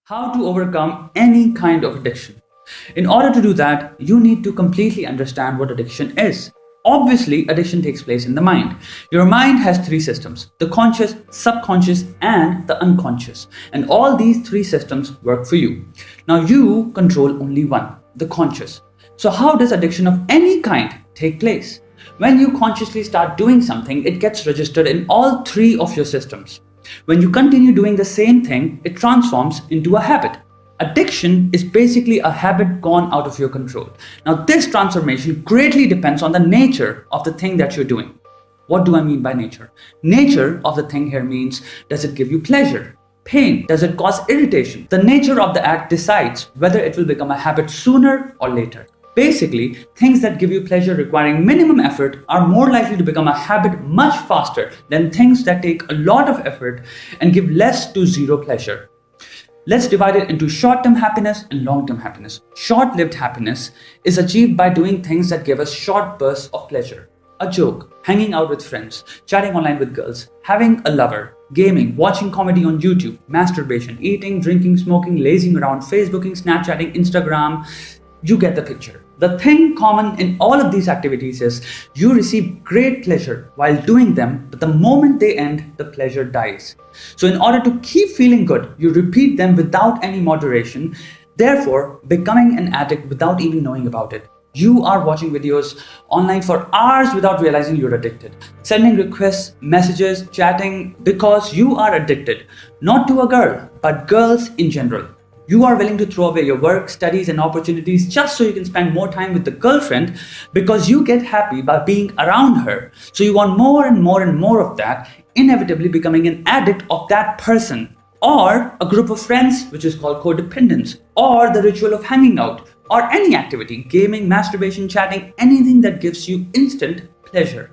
how to overcome any kind of addiction. In order to do that, you need to completely understand what addiction is. Obviously, addiction takes place in the mind. Your mind has three systems: the conscious, subconscious, and the unconscious. And all these three systems work for you. Now, you control only one, the conscious. So, how does addiction of any kind take place? When you consciously start doing something, it gets registered in all three of your systems. When you continue doing the same thing, it transforms into a habit. Addiction is basically a habit gone out of your control. Now, this transformation greatly depends on the nature of the thing that you're doing. What do I mean by nature? Nature of the thing here means, does it give you pleasure? Pain? Does it cause irritation? The nature of the act decides whether it will become a habit sooner or later. Basically, things that give you pleasure requiring minimum effort are more likely to become a habit much faster than things that take a lot of effort and give less to zero pleasure. Let's divide it into short-term happiness and long-term happiness. Short-lived happiness is achieved by doing things that give us short bursts of pleasure. A joke, hanging out with friends, chatting online with girls, having a lover, gaming, watching comedy on YouTube, masturbation, eating, drinking, smoking, lazing around, Facebooking, Snapchatting, Instagram. You get the picture. The thing common in all of these activities is you receive great pleasure while doing them, but the moment they end, the pleasure dies. So in order to keep feeling good, you repeat them without any moderation, therefore becoming an addict without even knowing about it. You are watching videos online for hours without realizing you're addicted. Sending requests, messages, chatting because you are addicted. Not to a girl, but girls in general. You are willing to throw away your work, studies, and opportunities just so you can spend more time with the girlfriend because you get happy by being around her. So you want more and more and more of that, inevitably becoming an addict of that person. Or a group of friends, which is called codependence, or the ritual of hanging out, or any activity, gaming, masturbation, chatting, anything that gives you instant pleasure.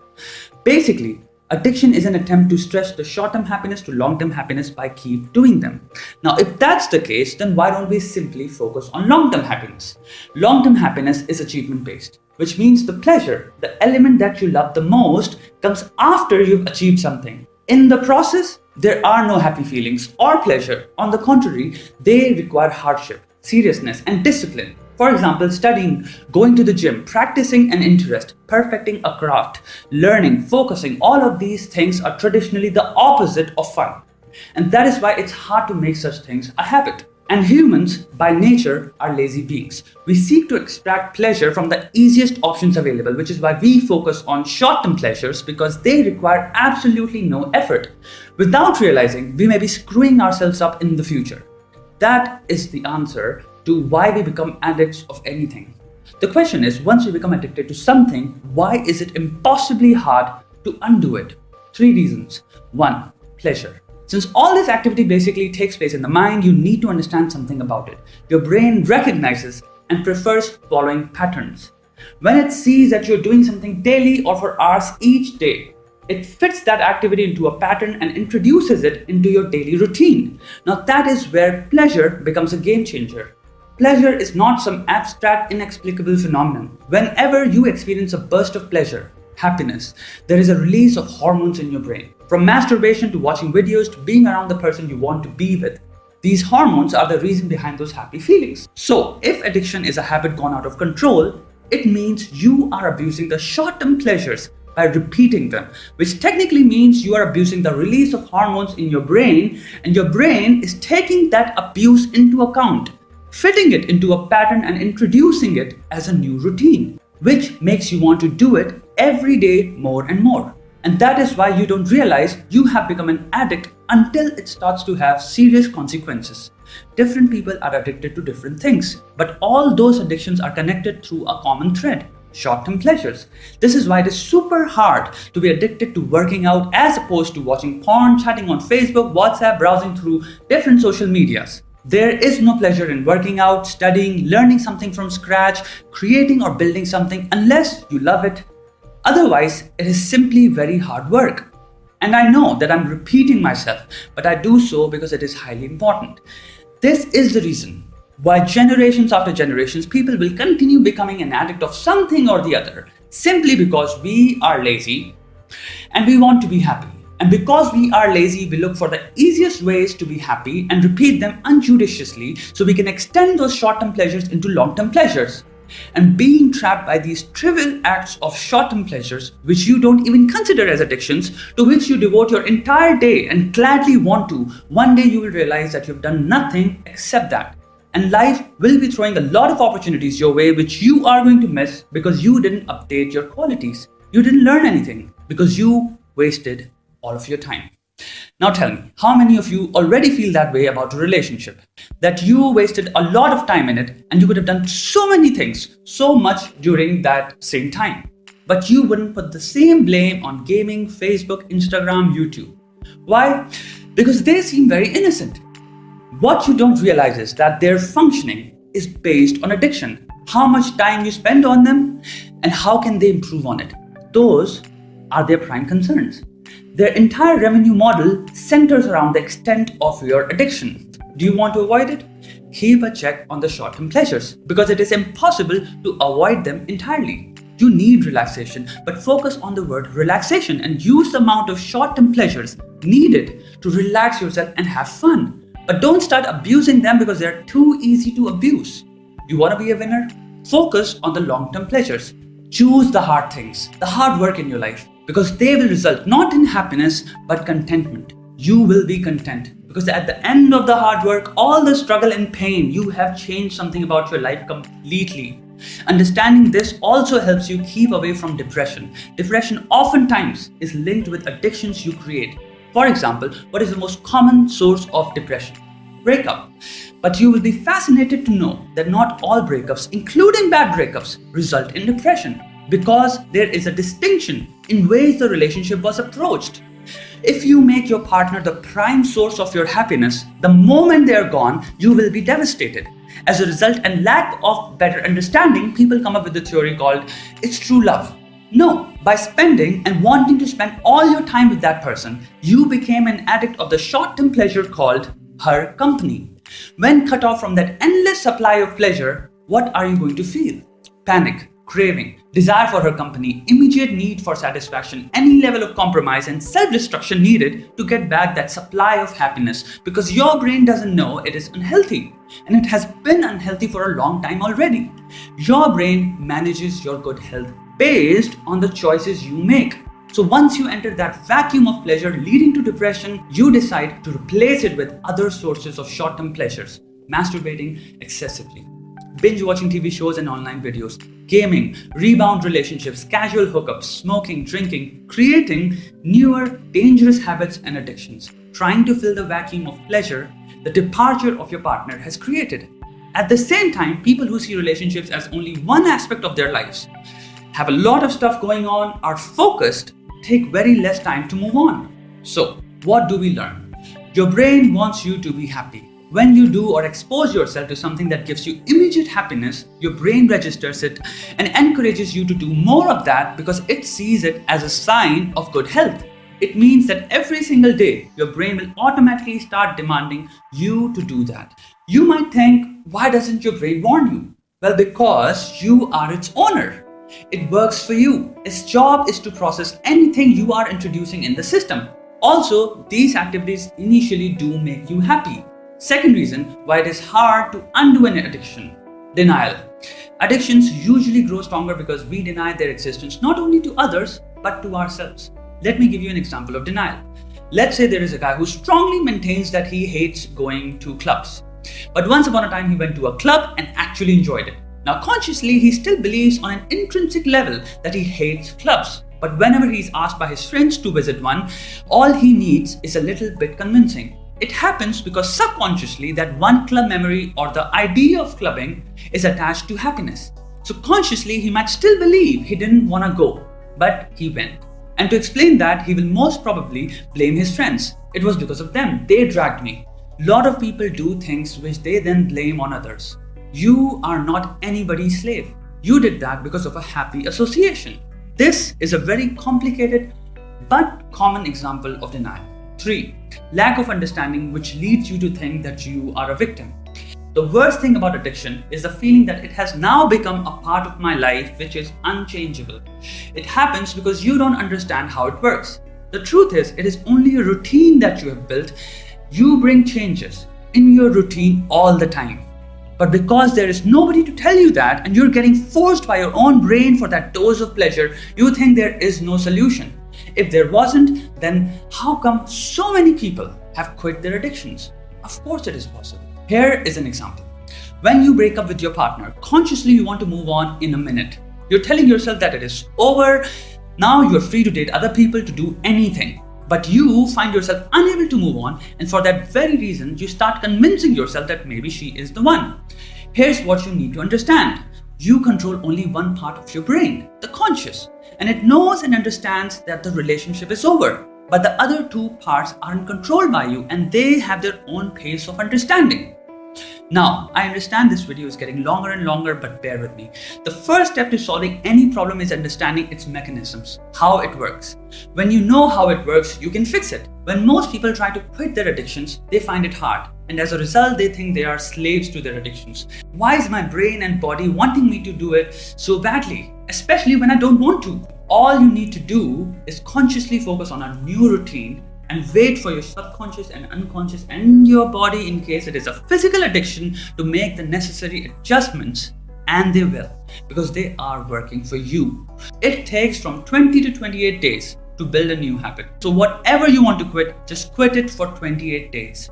Basically, addiction is an attempt to stretch the short-term happiness to long-term happiness by keep doing them. Now, if that's the case, then why don't we simply focus on long-term happiness? Long-term happiness is achievement-based, which means the pleasure, the element that you love the most, comes after you've achieved something. In the process, there are no happy feelings or pleasure. On the contrary, they require hardship, seriousness, and discipline. For example, studying, going to the gym, practicing an interest, perfecting a craft, learning, focusing, all of these things are traditionally the opposite of fun. And that is why it's hard to make such things a habit. And humans, by nature, are lazy beings. We seek to extract pleasure from the easiest options available, which is why we focus on short-term pleasures because they require absolutely no effort. Without realizing, we may be screwing ourselves up in the future. That is the answer to why we become addicts of anything. The question is, once we become addicted to something, why is it impossibly hard to undo it? 3 reasons. 1. Pleasure. Since all this activity basically takes place in the mind, you need to understand something about it. Your brain recognizes and prefers following patterns. When it sees that you're doing something daily or for hours each day, it fits that activity into a pattern and introduces it into your daily routine. Now that is where pleasure becomes a game changer. Pleasure is not some abstract, inexplicable phenomenon. Whenever you experience a burst of pleasure, happiness, there is a release of hormones in your brain. From masturbation to watching videos to being around the person you want to be with. These hormones are the reason behind those happy feelings. So, if addiction is a habit gone out of control, it means you are abusing the short-term pleasures by repeating them, which technically means you are abusing the release of hormones in your brain, and your brain is taking that abuse into account, fitting it into a pattern and introducing it as a new routine, which makes you want to do it every day more and more. And that is why you don't realize you have become an addict until it starts to have serious consequences. Different people are addicted to different things, but all those addictions are connected through a common thread: short-term pleasures. This is why it is super hard to be addicted to working out as opposed to watching porn, chatting on Facebook, WhatsApp, browsing through different social medias. There is no pleasure in working out, studying, learning something from scratch, creating or building something unless you love it. Otherwise, it is simply very hard work. And I know that I'm repeating myself, but I do so because it is highly important. This is the reason why generations after generations, people will continue becoming an addict of something or the other, simply because we are lazy and we want to be happy. And because we are lazy, we look for the easiest ways to be happy and repeat them unjudiciously so we can extend those short-term pleasures into long-term pleasures. And being trapped by these trivial acts of short-term pleasures, which you don't even consider as addictions, to which you devote your entire day and gladly want to, one day you will realize that you've done nothing except that. And life will be throwing a lot of opportunities your way which you are going to miss because you didn't update your qualities. You didn't learn anything because you wasted all of your time. Now tell me, how many of you already feel that way about a relationship? That you wasted a lot of time in it and you could have done so many things, so much during that same time. But you wouldn't put the same blame on gaming, Facebook, Instagram, YouTube. Why? Because they seem very innocent. What you don't realize is that their functioning is based on addiction. How much time you spend on them and how can they improve on it? Those are their prime concerns. Their entire revenue model centers around the extent of your addiction. Do you want to avoid it? Keep a check on the short-term pleasures because it is impossible to avoid them entirely. You need relaxation, but focus on the word relaxation and use the amount of short-term pleasures needed to relax yourself and have fun. But don't start abusing them because they're too easy to abuse. You want to be a winner? Focus on the long-term pleasures. Choose the hard things, the hard work in your life, because they will result not in happiness but contentment. You will be content because at the end of the hard work, all the struggle and pain, you have changed something about your life completely. Understanding this also helps you keep away from depression. Depression oftentimes is linked with addictions you create. For example, what is the most common source of depression? Breakup. But you will be fascinated to know that not all breakups, including bad breakups, result in depression because there is a distinction in ways the relationship was approached. If you make your partner the prime source of your happiness, the moment they are gone, you will be devastated. As a result and lack of better understanding, people come up with a theory called it's true love. No, by spending and wanting to spend all your time with that person, you became an addict of the short-term pleasure called her company. When cut off from that endless supply of pleasure, what are you going to feel? Panic, craving, desire for her company, immediate need for satisfaction, any level of compromise and self-destruction needed to get back that supply of happiness because your brain doesn't know it is unhealthy and it has been unhealthy for a long time already. Your brain manages your good health based on the choices you make. So once you enter that vacuum of pleasure leading to depression, you decide to replace it with other sources of short-term pleasures, masturbating excessively, binge watching TV shows and online videos, gaming, rebound relationships, casual hookups, smoking, drinking, creating newer dangerous habits and addictions, trying to fill the vacuum of pleasure the departure of your partner has created. At the same time, people who see relationships as only one aspect of their lives, have a lot of stuff going on, are focused, take very less time to move on. So, what do we learn? Your brain wants you to be happy. When you do or expose yourself to something that gives you immediate happiness, your brain registers it and encourages you to do more of that because it sees it as a sign of good health. It means that every single day, your brain will automatically start demanding you to do that. You might think, why doesn't your brain warn you? Well, because you are its owner. It works for you. Its job is to process anything you are introducing in the system. Also, these activities initially do make you happy. Second reason why it is hard to undo an addiction: denial. Addictions usually grow stronger because we deny their existence not only to others but to ourselves. Let me give you an example of denial. Let's say there is a guy who strongly maintains that he hates going to clubs. But once upon a time he went to a club and actually enjoyed it. Now consciously he still believes on an intrinsic level that he hates clubs. But whenever he is asked by his friends to visit one, all he needs is a little bit convincing. It happens because subconsciously that one club memory or the idea of clubbing is attached to happiness. So consciously he might still believe he didn't want to go, but he went. And to explain that, he will most probably blame his friends. It was because of them, they dragged me. A lot of people do things which they then blame on others. You are not anybody's slave. You did that because of a happy association. This is a very complicated but common example of denial. 3. Lack of understanding, which leads you to think that you are a victim. The worst thing about addiction is the feeling that it has now become a part of my life which is unchangeable. It happens because you don't understand how it works. The truth is, it is only a routine that you have built. You bring changes in your routine all the time. But because there is nobody to tell you that, and you're getting forced by your own brain for that dose of pleasure, you think there is no solution. If there wasn't, then how come so many people have quit their addictions? Of course it is possible. Here is an example. When you break up with your partner, consciously you want to move on in a minute. You're telling yourself that it is over. Now you're free to date other people, to do anything. But you find yourself unable to move on, and for that very reason, you start convincing yourself that maybe she is the one. Here's what you need to understand. You control only one part of your brain, the conscious, and it knows and understands that the relationship is over. But the other two parts aren't controlled by you, and they have their own pace of understanding. Now, I understand this video is getting longer and longer, but bear with me. The first step to solving any problem is understanding its mechanisms, how it works. When you know how it works, you can fix it. When most people try to quit their addictions, they find it hard, and as a result, they think they are slaves to their addictions. Why is my brain and body wanting me to do it so badly, especially when I don't want to? All you need to do is consciously focus on a new routine and wait for your subconscious and unconscious and your body, in case it is a physical addiction, to make the necessary adjustments, and they will, because they are working for you. It takes from 20 to 28 days to build a new habit. So whatever you want to quit, just quit it for 28 days.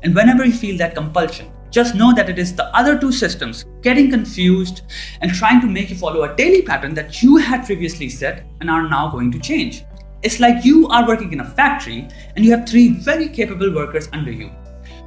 And whenever you feel that compulsion, just know that it is the other two systems getting confused and trying to make you follow a daily pattern that you had previously set and are now going to change. It's like you are working in a factory and you have three very capable workers under you.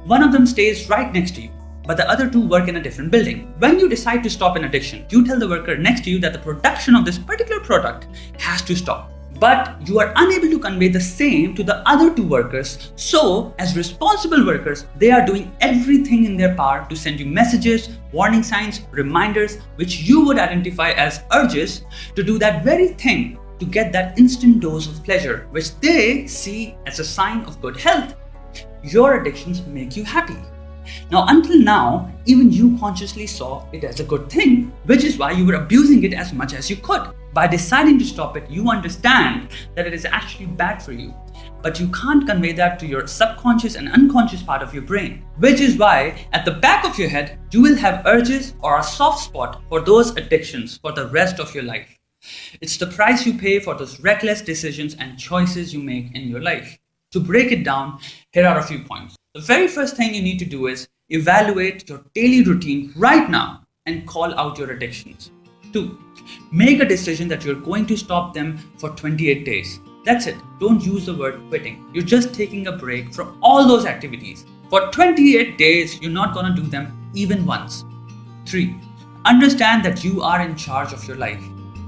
One of them stays right next to you, but the other two work in a different building. When you decide to stop an addiction, you tell the worker next to you that the production of this particular product has to stop. But you are unable to convey the same to the other two workers. So, as responsible workers, they are doing everything in their power to send you messages, warning signs, reminders, which you would identify as urges to do that very thing, to get that instant dose of pleasure, which they see as a sign of good health. Your addictions make you happy. Now, until now, even you consciously saw it as a good thing, which is why you were abusing it as much as you could. By deciding to stop it, you understand that it is actually bad for you, but you can't convey that to your subconscious and unconscious part of your brain, which is why at the back of your head, you will have urges or a soft spot for those addictions for the rest of your life. It's the price you pay for those reckless decisions and choices you make in your life. To break it down, here are a few points. The very first thing you need to do is evaluate your daily routine right now and call out your addictions. 2. Make a decision that you're going to stop them for 28 days. That's it. Don't use the word quitting. You're just taking a break from all those activities. For 28 days, you're not going to do them even once. 3. Understand that you are in charge of your life.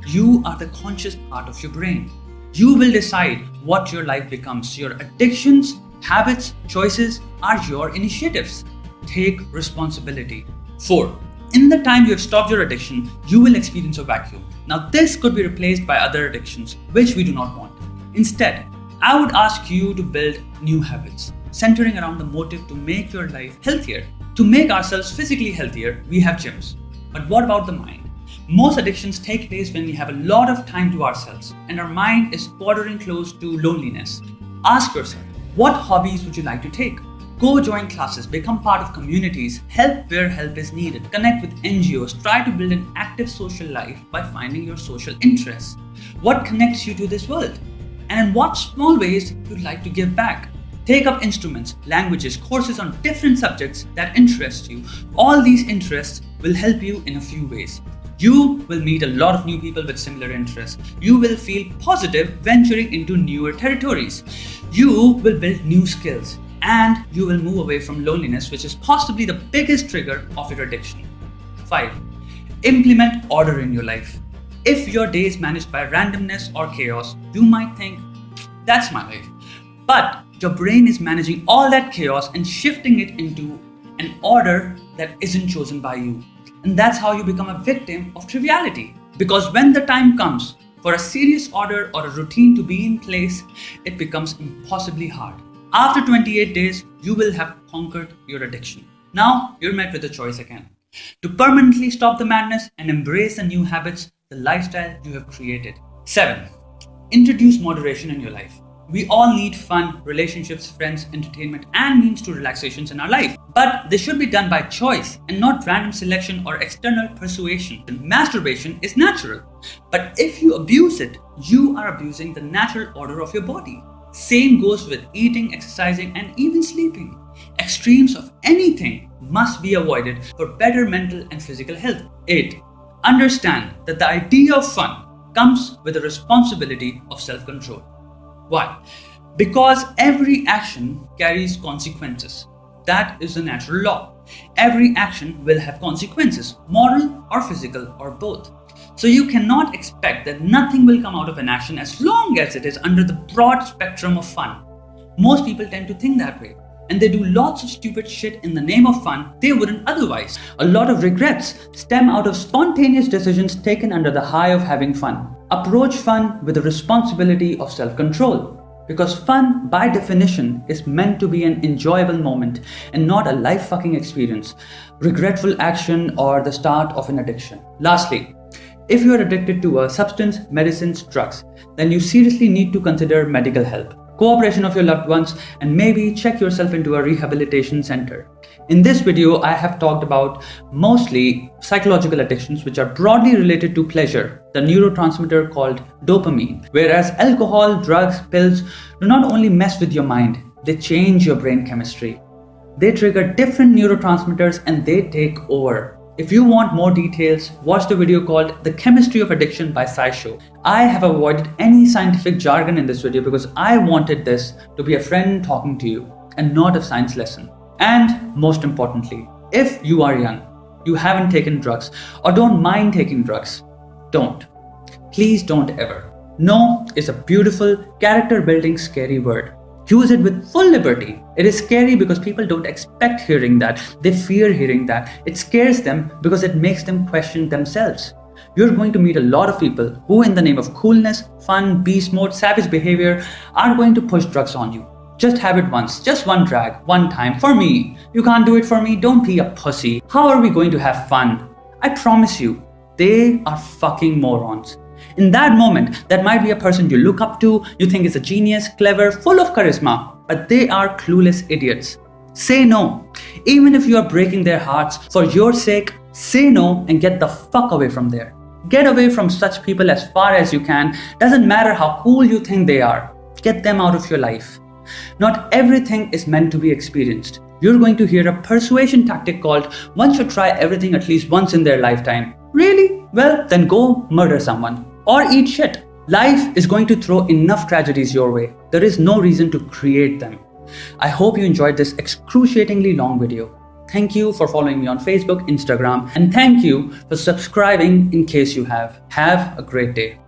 You are the conscious part of your brain. You will decide what your life becomes. Your addictions, habits, choices are your initiatives. Take responsibility. 4. In the time you have stopped your addiction, you will experience a vacuum. Now, this could be replaced by other addictions, which we do not want. Instead, I would ask you to build new habits, centering around the motive to make your life healthier. To make ourselves physically healthier, we have gyms. But what about the mind? Most addictions take place when we have a lot of time to ourselves and our mind is bordering close to loneliness. Ask yourself, what hobbies would you like to take? Go join classes, become part of communities, help where help is needed, connect with NGOs, try to build an active social life by finding your social interests. What connects you to this world? And in what small ways you'd like to give back? Take up instruments, languages, courses on different subjects that interest you. All these interests will help you in a few ways. You will meet a lot of new people with similar interests. You will feel positive venturing into newer territories. You will build new skills and you will move away from loneliness, which is possibly the biggest trigger of your addiction. 5. Implement order in your life. If your day is managed by randomness or chaos, you might think, that's my life. But your brain is managing all that chaos and shifting it into an order that isn't chosen by you. And that's how you become a victim of triviality. Because when the time comes for a serious order or a routine to be in place, it becomes impossibly hard. After 28 days, you will have conquered your addiction. Now you're met with a choice again. To permanently stop the madness and embrace the new habits, the lifestyle you have created. 7. Introduce moderation in your life. We all need fun, relationships, friends, entertainment, and means to relaxations in our life. But they should be done by choice and not random selection or external persuasion. Masturbation is natural, but if you abuse it, you are abusing the natural order of your body. Same goes with eating, exercising, and even sleeping. Extremes of anything must be avoided for better mental and physical health. 8. Understand that the idea of fun comes with the responsibility of self-control. Why? Because every action carries consequences. That is the natural law. Every action will have consequences, moral or physical or both. So you cannot expect that nothing will come out of an action as long as it is under the broad spectrum of fun. Most people tend to think that way, and they do lots of stupid shit in the name of fun they wouldn't otherwise. A lot of regrets stem out of spontaneous decisions taken under the high of having fun. Approach fun with the responsibility of self-control, because fun by definition is meant to be an enjoyable moment and not a life-fucking experience, regretful action, or the start of an addiction. Lastly, if you are addicted to a substance, medicines, drugs, then you seriously need to consider medical help, cooperation of your loved ones, and maybe check yourself into a rehabilitation center. In this video, I have talked about mostly psychological addictions which are broadly related to pleasure, the neurotransmitter called dopamine, whereas alcohol, drugs, pills do not only mess with your mind, they change your brain chemistry. They trigger different neurotransmitters and they take over. If you want more details, watch the video called The Chemistry of Addiction by SciShow. I have avoided any scientific jargon in this video because I wanted this to be a friend talking to you and not a science lesson. And most importantly, if you are young, you haven't taken drugs or don't mind taking drugs, don't. Please don't ever. No is a beautiful, character-building, scary word. Use it with full liberty. It is scary because people don't expect hearing that. They fear hearing that. It scares them because it makes them question themselves. You're going to meet a lot of people who, in the name of coolness, fun, beast mode, savage behavior, are going to push drugs on you. Just have it once, just one drag, one time, for me. You can't do it for me, don't be a pussy. How are we going to have fun? I promise you, they are fucking morons. In that moment, that might be a person you look up to, you think is a genius, clever, full of charisma, but they are clueless idiots. Say no. Even if you are breaking their hearts, for your sake, say no and get the fuck away from there. Get away from such people as far as you can. Doesn't matter how cool you think they are. Get them out of your life. Not everything is meant to be experienced. You're going to hear a persuasion tactic called one should try everything at least once in their lifetime. Really? Well, then go murder someone. Or eat shit. Life is going to throw enough tragedies your way. There is no reason to create them. I hope you enjoyed this excruciatingly long video. Thank you for following me on Facebook, Instagram, and thank you for subscribing in case you have. Have a great day.